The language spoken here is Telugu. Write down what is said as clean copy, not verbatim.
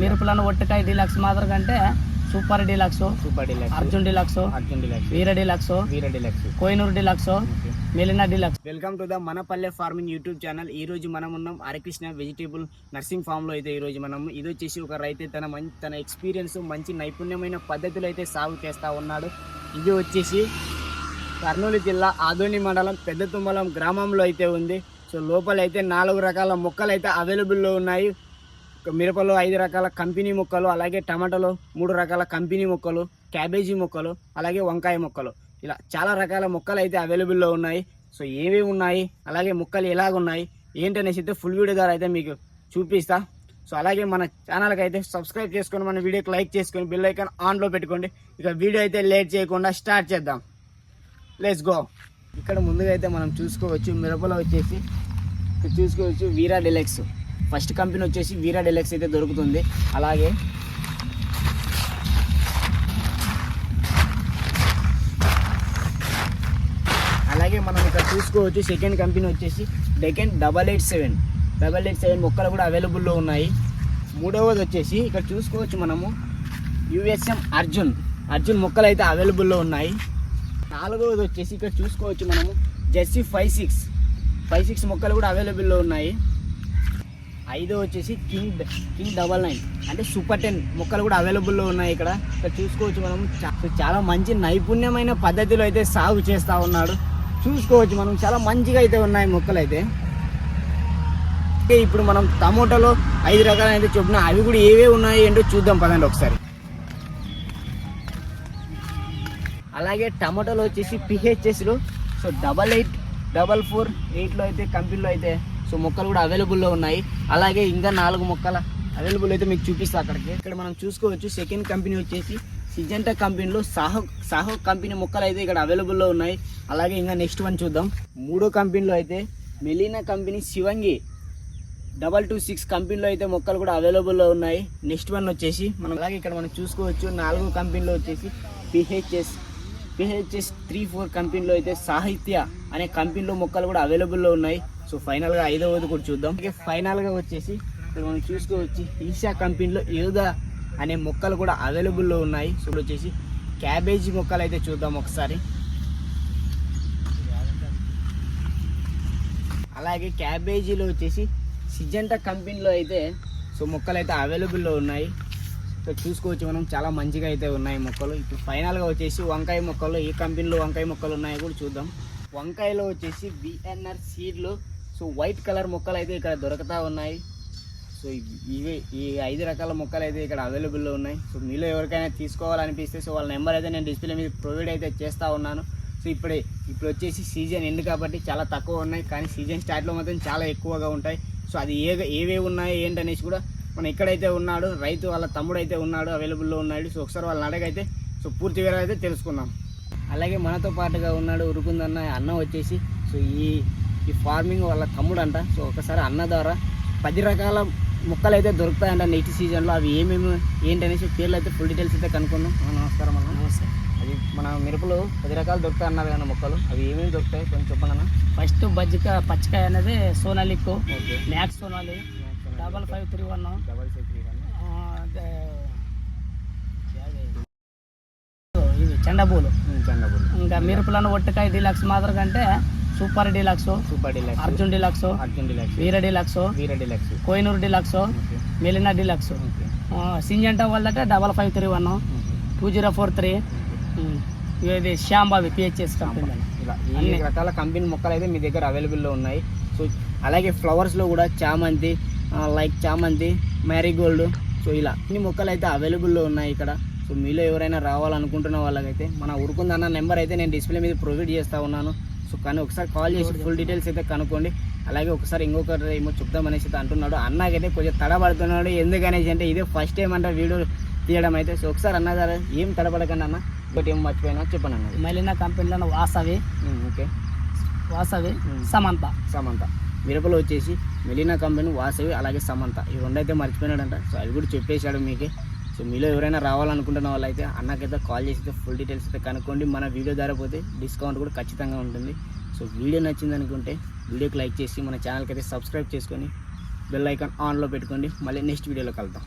మిరపలను ఒట్టకాయ డీలక్స్ మాదిరి కంటే super deluxe, Arjun deluxe, Veera deluxe, Kohinoor deluxe, మెలినా deluxe. Welcome to the Manapalle farming YouTube channel. ఈ రోజు మనం ఉన్నాం హరికృష్ణ వెజిటేబుల్ నర్సింగ్ ఫామ్ లో. అయితే ఈ రోజు మనం ఇది వచ్చేసి ఒక రైతు తన ఎక్స్పీరియన్స్ మంచి నైపుణ్యమైన పద్ధతులు అయితే సాగు చేస్తూ ఉన్నాడు. ఇది వచ్చేసి కర్నూలు జిల్లా ఆదోని మండలం పెద్ద తుమ్మలం గ్రామంలో అయితే ఉంది. సో లోపల అయితే 4 రకాల మొక్కలు అయితే అవైలబుల్లో ఉన్నాయి. మిరపలో 5 రకాల కంపెనీ మొక్కలు, అలాగే టమాటాలో 3 రకాల కంపెనీ మొక్కలు, క్యాబేజీ మొక్కలు, అలాగే వంకాయ మొక్కలు, ఇలా చాలా రకాల మొక్కలు అయితే అవైలబుల్లో ఉన్నాయి. సో ఏమేమి ఉన్నాయి, అలాగే మొక్కలు ఎలాగున్నాయి ఏంటనేసి అయితే ఫుల్ వీడియో ద్వారా అయితే మీకు చూపిస్తా. సో అలాగే మన ఛానల్కి అయితే సబ్స్క్రైబ్ చేసుకొని మన వీడియోకి లైక్ చేసుకొని బెల్ ఐకాన్ ఆన్లో పెట్టుకోండి. ఇక వీడియో అయితే లేట్ చేయకుండా స్టార్ట్ చేద్దాం. Let's go. ఇక్కడ ముందుగా అయితే మనం చూసుకోవచ్చు, మిరపలో వచ్చేసి ఇక్కడ చూసుకోవచ్చు వీరా డీలక్స్. ఫస్ట్ కంపెనీ వచ్చేసి వీరా డీలక్స్ అయితే దొరుకుతుంది. అలాగే మనం ఇక్కడ చూసుకోవచ్చు సెకండ్ కంపెనీ వచ్చేసి డెకెన్ 887 మొక్కలు కూడా అవైలబుల్లో ఉన్నాయి. మూడవది వచ్చేసి ఇక్కడ చూసుకోవచ్చు మనము యుఎస్ఎం అర్జున్ మొక్కలు అయితే అవైలబుల్లో ఉన్నాయి. నాలుగవది వచ్చేసి ఇక్కడ చూసుకోవచ్చు మనము జెర్సీ 56 మొక్కలు కూడా అవైలబుల్లో ఉన్నాయి. ఐదో వచ్చేసి కింగ్ 99 అంటే సూపర్ 10 మొక్కలు కూడా అవైలబుల్లో ఉన్నాయి. ఇక్కడ చూసుకోవచ్చు మనం చాలా మంచి నైపుణ్యమైన పద్ధతిలో అయితే సాగు చేస్తూ ఉన్నాడు. చూసుకోవచ్చు మనం చాలా మంచిగా అయితే ఉన్నాయి మొక్కలు అయితే. ఇప్పుడు మనం టమోటాలో 5 రకాలు అయితే చెప్పిన అవి కూడా ఏవే ఉన్నాయి ఏంటో చూద్దాం పదండి ఒకసారి. అలాగే టమాటోలో వచ్చేసి పిహెచ్ఎస్లో సో 8844 అయితే కంపెనీలో అయితే సో మొక్కలు కూడా అవైలబుల్లో ఉన్నాయి. అలాగే ఇంకా 4 మొక్కల అవైలబుల్ అయితే మీకు చూపిస్తా అక్కడికి. ఇక్కడ మనం చూసుకోవచ్చు సెకండ్ కంపెనీ వచ్చేసి సిజెంటా కంపెనీలో సాహో కంపెనీ మొక్కలు అయితే ఇక్కడ అవైలబుల్లో ఉన్నాయి. అలాగే ఇంకా నెక్స్ట్ వన్ చూద్దాం. మూడో కంపెనీలో అయితే మెలినా కంపెనీ శివంగి 226 కంపెనీలో అయితే మొక్కలు కూడా అవైలబుల్లో ఉన్నాయి. నెక్స్ట్ వన్ వచ్చేసి మనం అలాగే ఇక్కడ మనం చూసుకోవచ్చు 4వ కంపెనీలో వచ్చేసి పిహెచ్ఎస్ 34 కంపెనీలో అయితే సాహిత్య అనే కంపెనీలో మొక్కలు కూడా అవైలబుల్లో ఉన్నాయి. సో ఫైనల్గా 5వది కూడా చూద్దాం. ఫైనల్గా వచ్చేసి ఇక్కడ మనం చూసుకోవచ్చు ఈషా కంపెనీలో యోగా అనే మొక్కలు కూడా అవైలబుల్లో ఉన్నాయి. సో వచ్చేసి క్యాబేజీ మొక్కలు అయితే చూద్దాం ఒకసారి. అలాగే క్యాబేజీలో వచ్చేసి సిజెంటా కంపెనీలో అయితే సో మొక్కలు అయితే అవైలబుల్లో ఉన్నాయి. సో చూసుకోవచ్చు మనం చాలా మంచిగా అయితే ఉన్నాయి మొక్కలు. ఇప్పుడు ఫైనల్గా వచ్చేసి వంకాయ మొక్కలు, ఏ కంపెనీలో వంకాయ మొక్కలు ఉన్నాయో కూడా చూద్దాం. వంకాయలో వచ్చేసి బిఎన్ఆర్ సీడ్లో సో వైట్ కలర్ మొక్కలు అయితే ఇక్కడ దొరుకుతూ ఉన్నాయి. సో ఈ 5 రకాల మొక్కలు అయితే ఇక్కడ అవైలబుల్లో ఉన్నాయి. సో మీలో ఎవరికైనా తీసుకోవాలనిపిస్తే సో వాళ్ళ నెంబర్ అయితే నేను డిస్ప్లే మీద ప్రొవైడ్ అయితే చేస్తూ ఉన్నాను. సో ఇప్పుడు వచ్చేసి సీజన్ ఎండ్ కాబట్టి చాలా తక్కువ ఉన్నాయి, కానీ సీజన్ స్టార్ట్లో మాత్రం చాలా ఎక్కువగా ఉంటాయి. సో అది ఏవే ఉన్నాయి ఏంటనేసి కూడా మనం ఎక్కడైతే ఉన్నాడు రైతు వాళ్ళ తమ్ముడు అయితే ఉన్నాడు అవైలబుల్లో ఉన్నాడు. సో ఒకసారి వాళ్ళని అడగైతే సో పూర్తి వివరాలు అయితే తెలుసుకుందాం. అలాగే మనతో పాటుగా ఉన్నాడు ఉరుకుందన్న అన్న వచ్చేసి సో ఈ ఫార్మింగ్ వాళ్ళ తమ్ముడు అంట. సో ఒకసారి అన్న ద్వారా 10 రకాల మొక్కలు అయితే దొరుకుతాయంట నెక్స్ట్ సీజన్లో. అవి ఏమేమి ఏంటనేసి పేర్లు అయితే ఫుల్ డీటెయిల్స్ అయితే కనుక్కుందాం. నమస్కారం అన్న. నమస్తే. అది మన మిరపలు 10 రకాలు దొరుకుతాయి అన్నారు కదా మొక్కలు, అవి ఏమేమి దొరుకుతాయి కొంచెం చెప్పండి అన్న. ఫస్ట్ పచ్చికాయ అనేది సోనాలిక్, మ్యాక్స్ సోనాలి 5531, ఇది చండబూలు. ఇంకా మిరపలను ఒట్టకాయ డీలక్స్ మాదిరి కంటే super deluxe, Arjun deluxe, Veera deluxe, Kohinoor deluxe, మెలినా డీలక్స్, సింజంటా వాళ్ళకి 5531, 2043, ఇది శ్యాంబాబి పిహెచ్ఎస్ కంపెనీ. ఇలా ఈ రకాల కంపెనీ మొక్కలు అయితే మీ దగ్గర అవైలబుల్లో ఉన్నాయి. సో అలాగే ఫ్లవర్స్లో కూడా చామంతి, చామంతి, మ్యారీగోల్డ్, సో ఇలా అన్ని మొక్కలు అయితే అవైలబుల్లో ఉన్నాయి ఇక్కడ. సో మీలో ఎవరైనా రావాలనుకుంటున్న వాళ్ళకైతే మన ఉరుకుందన్న నెంబర్ అయితే నేను డిస్ప్లే మీద ప్రొవైడ్ చేస్తూ ఉన్నాను. సో కానీ ఒకసారి కాల్ చేసి ఫుల్ డీటెయిల్స్ అయితే కనుక్కోండి. అలాగే ఒకసారి ఇంకొకటి ఏమో చెప్దామనేసి అయితే అంటున్నాడు. అన్నకైతే కొంచెం తడబడుతున్నాడు. ఎందుకనేసి అంటే ఇదే ఫస్ట్ టైం అంటే వీడియో తీయడం అయితే. సో ఒకసారి అన్న గారు ఏం తడబడకండి అన్న, ఇంకోటి ఏం మర్చిపోయినా చెప్పండి అన్న. మెలినా కంపెనీలో వాసవి, ఓకే వాసవి, సమంత మిరపలో వచ్చేసి మెలినా కంపెనీ, వాసవి, అలాగే సమంత, ఈ 2 అయితే మర్చిపోయినాడంట. సో అవి కూడా చెప్పేశాడు మీకే. సో మీలో ఎవరైనా రావాలనుకుంటున్న వాళ్ళైతే అన్నకైతే కాల్ చేసి ఫుల్ డీటెయిల్స్ అయితే కనుక్కోండి. మన వీడియో ద్వారా పోతే డిస్కౌంట్ కూడా ఖచ్చితంగా ఉంటుంది. సో వీడియో నచ్చింది అనుకుంటే వీడియోకి లైక్ చేసి మన ఛానల్కి అయితే సబ్స్క్రైబ్ చేసుకొని బెల్ ఐకాన్ ఆన్లో పెట్టుకోండి. మళ్ళీ నెక్స్ట్ వీడియోలో కలుద్దాం.